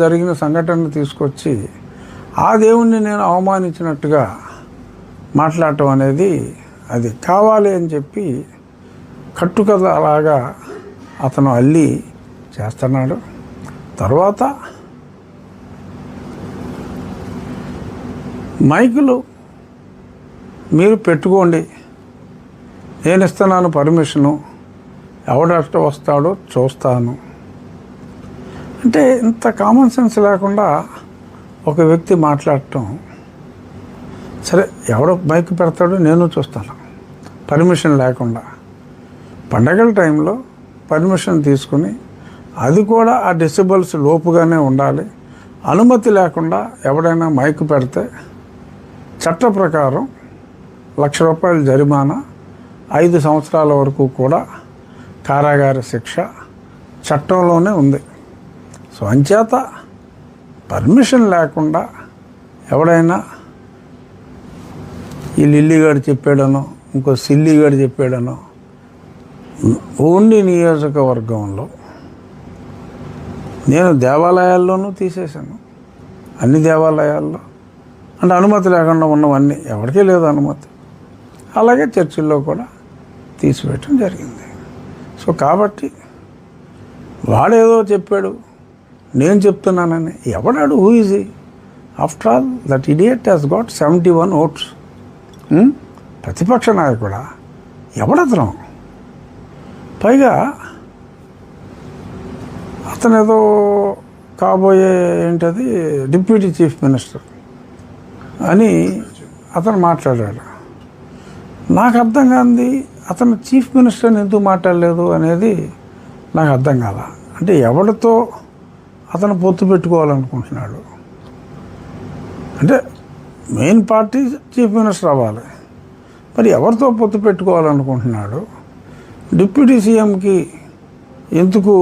జరిగిన సంఘటనను తీసుకొచ్చి ఆ దేవుణ్ణి నేను అవమానించినట్టుగా మాట్లాడటం అనేది అది కావాలి అని చెప్పి కట్టుకథ అలాగా అతను అల్లి చేస్తున్నాడు. తర్వాత మైకులు మీరు పెట్టుకోండి, నేను ఇస్తున్నాను పర్మిషను, ఎవడట వస్తాడో చూస్తాను అంటే ఇంత కామన్ సెన్స్ లేకుండా ఒక వ్యక్తి మాట్లాడటం. సరే, ఎవడో మైక్ పెడతాడో నేను చూస్తాను పర్మిషన్ లేకుండా. పండగల టైంలో పర్మిషన్ తీసుకుని అది కూడా ఆ డెసిబల్స్ లోపుగానే ఉండాలి. అనుమతి లేకుండా ఎవడైనా మైక్ పెడితే చట్ట ప్రకారం ₹1,00,000 జరిమానా, 5 సంవత్సరాల వరకు కూడా కారాగార శిక్ష చట్టంలోనే ఉంది. సో అంచేత పర్మిషన్ లేకుండా ఎవడైనా ఈ లిల్లీగాడు చెప్పాడనో ఇంకో సిల్లీగాడు చెప్పాడనో ఓన్లీ నియోజకవర్గంలో నేను దేవాలయాల్లోనూ తీసేశాను. అన్ని దేవాలయాల్లో అంటే అనుమతి లేకుండా ఉన్నవన్నీ, ఎవరికీ లేదు అనుమతి. అలాగే చర్చిల్లో కూడా తీసివేయటం జరిగింది. సో కాబట్టి వాడేదో చెప్పాడు, నేను చెప్తున్నానని ఎవడాడు? Who is he? After all that idiot has got 71 votes. ప్రతిపక్ష నాయకుడా? ఎవడతను? పైగా అతను ఏదో కాబోయే ఏంటది డిప్యూటీ చీఫ్ మినిస్టర్ అని అతను మాట్లాడాడు. నాకు అర్థం కాంది అతను చీఫ్ మినిస్టర్ని ఎందుకు మాట్లాడలేదు అనేది నాకు అర్థం కాల. అంటే ఎవరితో అతను పొత్తు పెట్టుకోవాలనుకుంటున్నాడు? అంటే మెయిన్ పార్టీ చీఫ్ మినిస్టర్ అవ్వాలి, మరి ఎవరితో పొత్తు పెట్టుకోవాలనుకుంటున్నాడు? డిప్యూటీ సీఎంకి ఎందుకు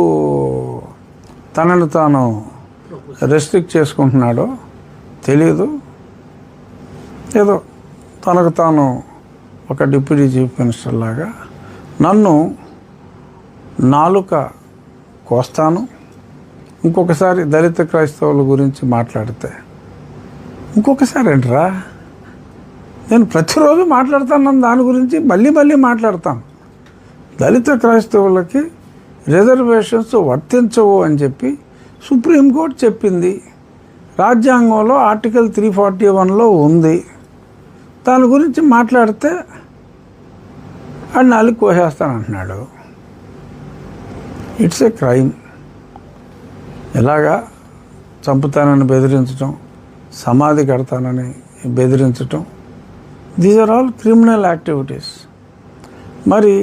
తనను తాను రెస్ట్రిక్ట్ చేసుకుంటున్నాడో తెలియదు. ఏదో తనకు తాను ఒక డిప్యూటీ చీఫ్ మినిస్టర్ లాగా నన్ను నాలుక కోస్తాను, ఇంకొకసారి దళిత క్రైస్తవుల గురించి మాట్లాడితే ఇంకొకసారి ఏంట్రా, నేను ప్రతిరోజు మాట్లాడుతాను దాని గురించి, మళ్ళీ మళ్ళీ మాట్లాడతాను. దళిత క్రైస్తవులకి రిజర్వేషన్స్ వర్తించవు అని చెప్పి సుప్రీంకోర్టు చెప్పింది. రాజ్యాంగంలో ఆర్టికల్ 341లో ఉంది. దాని గురించి మాట్లాడితే అది నాలుగు కోసేస్తానంటున్నాడు. It's a crime. ఇలాగా చంపుతానని బెదిరించటం, సమాధి కడతానని బెదిరించటం, these are all criminal activities. మరి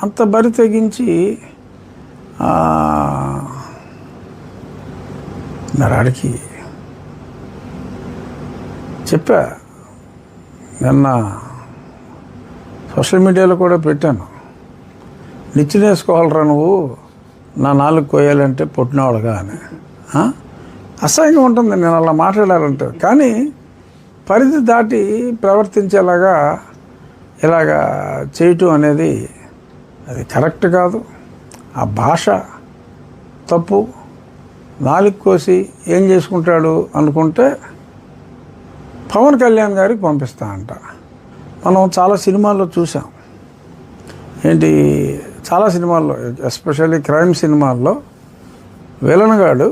అంత బరి తెగించి మరాడికి చెప్పా, నిన్న సోషల్ మీడియాలో కూడా పెట్టాను, నిచ్చినేసుకోవాలరా నువ్వు నా నాలుగు కోయాలంటే పుట్టినవాడుగా అని. అసహ్యంగా ఉంటుంది నేను అలా మాట్లాడాలంటే. కానీ పరిధి దాటి ప్రవర్తించేలాగా ఇలాగా చేయటం అనేది అది కరెక్ట్ కాదు. ఆ భాష తప్పు. నాలుగు కోసి ఏం చేసుకుంటాడు అనుకుంటే పవన్ కళ్యాణ్ గారికి పంపిస్తా అంట. మనం చాలా సినిమాల్లో చూసాం. ఏంటి, చాలా సినిమాల్లో, ఎస్పెషల్లీ క్రైమ్ సినిమాల్లో విలన్ గాడు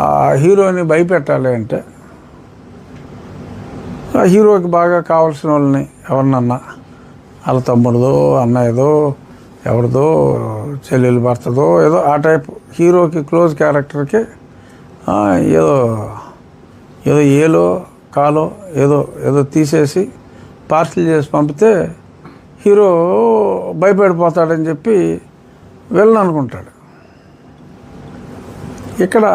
ఆ హీరోని భయపెట్టాలి అంటే ఆ హీరోకి బాగా కావాల్సిన వాళ్ళని ఎవరినన్నా, వాళ్ళ తమ్ముడిదో అన్నయ్యదో ఎవరిదో చెల్లెలు భర్తదో ఏదో ఆ టైప్ హీరోకి క్లోజ్ క్యారెక్టర్కి ఏదో ఏదో ఏలో కాలో ఏదో ఏదో తీసేసి పార్సిల్ చేసి పంపితే హీరో భయపడిపోతాడని చెప్పి వెళ్ళను అనుకుంటాడు. ఇక్కడ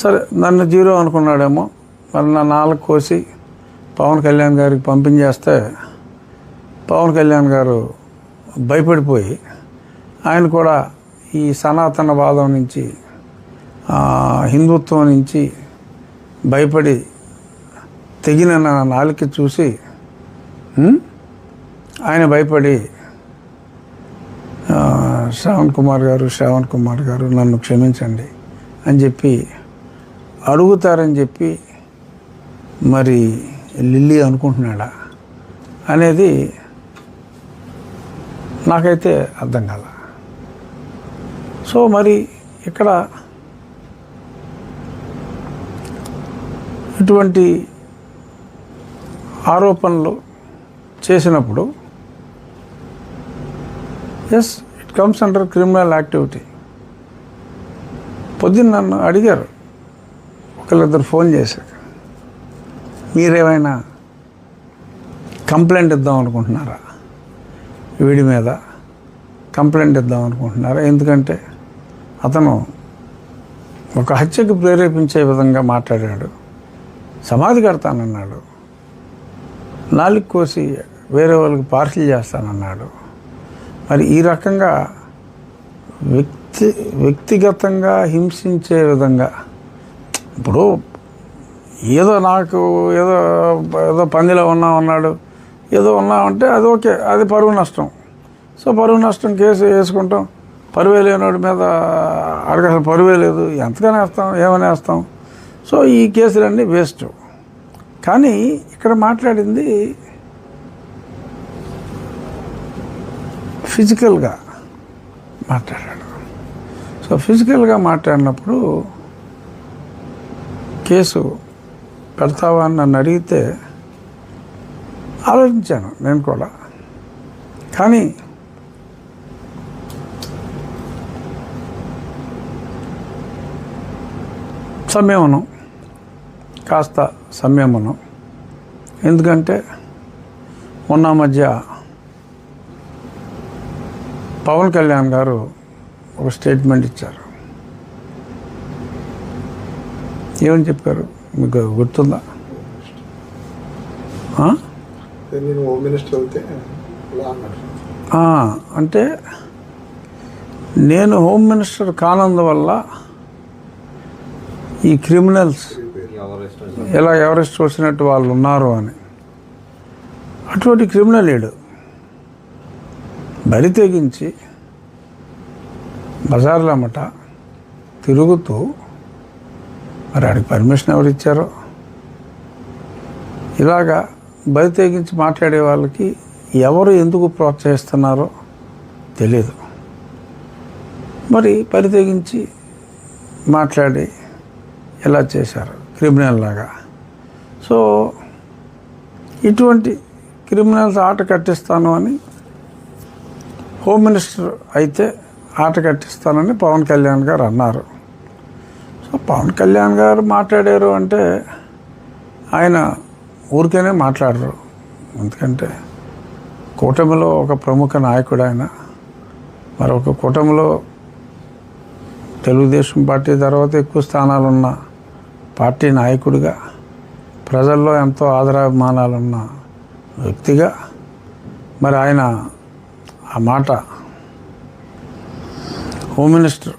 సరే నన్ను జీరో అనుకున్నాడేమో, మరి నా నాలుగు కోసి పవన్ కళ్యాణ్ గారికి పంపించేస్తే పవన్ కళ్యాణ్ గారు భయపడిపోయి ఆయన కూడా ఈ సనాతనవాదం నుంచి హిందుత్వం నుంచి భయపడి తెగిన నా నాలుక చూసి ఆయన భయపడి శ్రావణ్ కుమార్ గారు నన్ను క్షమించండి, అని చెప్పి అడుగుతారని చెప్పి మరి లిల్లీ అనుకుంటున్నాడా అనేది నాకైతే అర్థం కాల. సో మరి ఇక్కడ ఇటువంటి ఆరోపణలు చేసినప్పుడు yes, it comes under criminal activity. పొద్దున్న నన్ను అడిగారు, ఒకళ్ళిద్దరు ఫోన్ చేశారు, మీరేమైనా కంప్లైంట్ ఇద్దాం అనుకుంటున్నారా, వీడి మీద కంప్లైంట్ ఇద్దాం అనుకుంటున్నారా, ఎందుకంటే అతను ఒక హత్యకు ప్రేరేపించే విధంగా మాట్లాడాడు, సమాధి కడతానన్నాడు, నాలుగు కోసి వేరే వాళ్ళకి పార్సిల్ చేస్తానన్నాడు. మరి ఈ రకంగా వ్యక్తిగతంగా హింసించే విధంగా, ఇప్పుడు ఏదో నాకు ఏదో ఏదో పందిలో ఉన్నాడు, ఏదో ఉన్నామంటే అది ఓకే, అది పరువు నష్టం. సో పరువు నష్టం కేసు వేసుకుంటాం, పరువే లేనివాడి మీద అడగ అసలు పరువే లేదు, ఎంతగానే వేస్తాం, ఏమని వేస్తాం. సో ఈ కేసులన్నీ వేస్ట్. కానీ ఇక్కడ మాట్లాడింది ఫిజికల్గా మాట్లాడాడు. సో ఫిజికల్గా మాట్లాడినప్పుడు కేసు పెడతావా అని నన్ను అడిగితే ఆలోచించాను నేను కూడా. కానీ కాస్త సంయమనం. ఎందుకంటే మొన్న మధ్య పవన్ కళ్యాణ్ గారు ఒక స్టేట్మెంట్ ఇచ్చారు. ఏమని చెప్పారు మీకు గుర్తుందా? అంటే నేను హోమ్ మినిస్టర్ కానందువల్ల ఈ క్రిమినల్స్ ఎలా ఎవరెస్ట్ వచ్చినట్టు వాళ్ళు ఉన్నారు అని. అటువంటి క్రిమినల్ ఏడు బరి తెగించి బజార్లమ్మట తిరుగుతూ, మరి ఆడికి పర్మిషన్ ఎవరు ఇచ్చారో, ఇలాగా బరి తెగించి మాట్లాడే వాళ్ళకి ఎవరు ఎందుకు ప్రోత్సహిస్తున్నారో తెలియదు. మరి బరి తెగించి మాట్లాడి ఎలా చేశారు క్రిమినల్ లాగా. సో ఇటువంటి క్రిమినల్స్ ఆట కట్టిస్తాను అని, హోమ్ మినిస్టర్ అయితే ఆట కట్టిస్తానని పవన్ కళ్యాణ్ గారు అన్నారు. సో పవన్ కళ్యాణ్ గారు మాట్లాడారు అంటే ఆయన ఊరికేనే మాట్లాడరు. ఎందుకంటే కూటమిలో ఒక ప్రముఖ నాయకుడు ఆయన. మరొక కూటమిలో తెలుగుదేశం పార్టీ తర్వాత ఎక్కువ స్థానాలున్న పార్టీ నాయకుడిగా, ప్రజల్లో ఎంతో ఆదరాభిమానాలున్న వ్యక్తిగా మరి ఆయన ఆ మాట హోమ్ మినిస్టర్